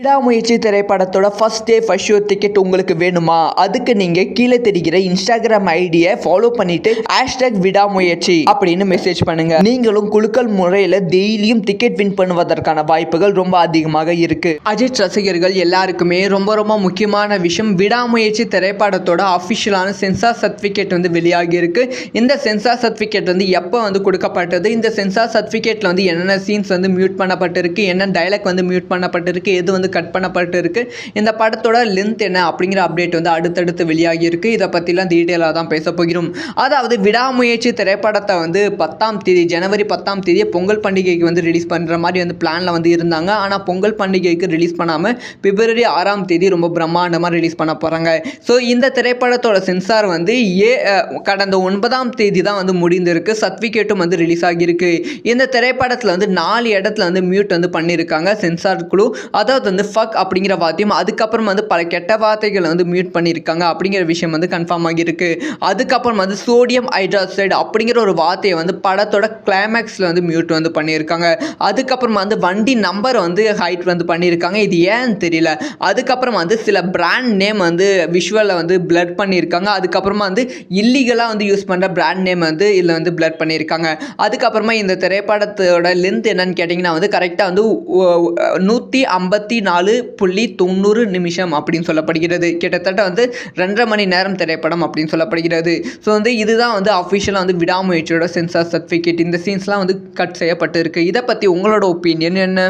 விடாமுயற்சி திரைப்படத்தோட first day first show ticket உங்களுக்கு வேணுமா? அதுக்கு நீங்க கீழே தெரிகிற இன்ஸ்டாகிராம் ஐடியை ஃபாலோ பண்ணிட்டு #விடாமுயற்சி அப்படின்னு மெசேஜ் பண்ணுங்க. நீங்களும் குலுக்கல் முறையில் டெய்லியும் டிக்கெட் வின் பண்ணுவதற்கான வாய்ப்புகள் ரொம்ப அதிகமாக இருக்கு. அஜித் ரசிகர்கள் எல்லாருக்குமே ரொம்ப முக்கியமான விஷயம், விடாமுயற்சி திரைப்படத்தோட அஃபிஷியலான சென்சார் சர்டிஃபிகேட் வெளியாகி இருக்கு. இந்த சென்சார் சர்டிஃபிகேட் எப்போ கொடுக்கப்பட்டது, இந்த சென்சார் சர்டிஃபிகேட்ல என்னென்ன சீன்ஸ் மியூட் பண்ணப்பட்டிருக்கு, என்ன டைலாக் மியூட் பண்ணப்பட்டிருக்கு, எது கட் பண்ணப்பட்டு இருக்கு, இந்த படத்தோட லென்த் என்ன அப்படிங்கிற அப்டேட் அடுத்தடுத்து வெளியாகி இருக்கு. இதை பற்றிலாம் டீட்டெயிலாக தான் பேச போகிறோம். அதாவது விடாமுயற்சி திரைப்படத்தை 10ஆம் தேதி ஜனவரி 10ஆம் தேதி பொங்கல் பண்டிகைக்கு ரிலீஸ் பண்ணுற மாதிரி பிளானில் இருந்தாங்க. ஆனால் பொங்கல் பண்டிகைக்கு ரிலீஸ் பண்ணாமல் பிப்ரவரி 6ஆம் தேதி ரொம்ப பிரம்மாண்டமாக ரிலீஸ் பண்ண போகிறாங்க. ஸோ இந்த திரைப்படத்தோட சென்சார் கடந்த 9ஆம் தேதி தான் முடிந்திருக்கு. சர்டிஃபிகேட்டும் ரிலீஸ் ஆகியிருக்கு. இந்த திரைப்படத்தில் 4 இடத்துல மியூட் பண்ணியிருக்காங்க சென்சார் குழு. அதாவது ஃபக் அப்படிங்கிற வார்த்தையும், அதுக்கப்புறம் பல கெட்ட வார்த்தைகளை மியூட் பண்ணியிருக்காங்க அப்படிங்கிற விஷயம் கன்ஃபார்ம் ஆகியிருக்கு. அதுக்கப்புறம் சோடியம் ஹைட்ராக்சைடு அப்படிங்கிற ஒரு வார்த்தையை படத்தோட கிளைமேக்ஸில் மியூட் பண்ணியிருக்காங்க. அதுக்கப்புறம் வண்டி நம்பர் ஹைட் பண்ணியிருக்காங்க. இது ஏன்னு தெரியல. அதுக்கப்புறம் சில பிராண்ட் நேம் விஷுவலில் பிளர் பண்ணியிருக்காங்க. அதுக்கப்புறமா இல்லீகலாக யூஸ் பண்ணுற பிராண்ட் நேம் இதில் பிளர் பண்ணியிருக்காங்க. அதுக்கப்புறமா இந்த திரைப்படத்தோட லென்த் என்னன்னு கேட்டிங்கன்னா கரெக்டாக 154.90 நிமிஷம் அப்படின்னு சொல்லப்படுகிறது. கிட்டத்தட்ட 2.5 மணி நேரம் திரைப்படம் அப்படின்னு சொல்லப்படுகிறது. ஸோ இதுதான் அஃபிஷியலாக விடாமுயற்சியோட சென்சார் சர்டிஃபிகேட். இந்த சீன்ஸ்லாம் கட் செய்யப்பட்டு இருக்கு. இதை பற்றி உங்களோட ஒப்பீனியன் என்ன?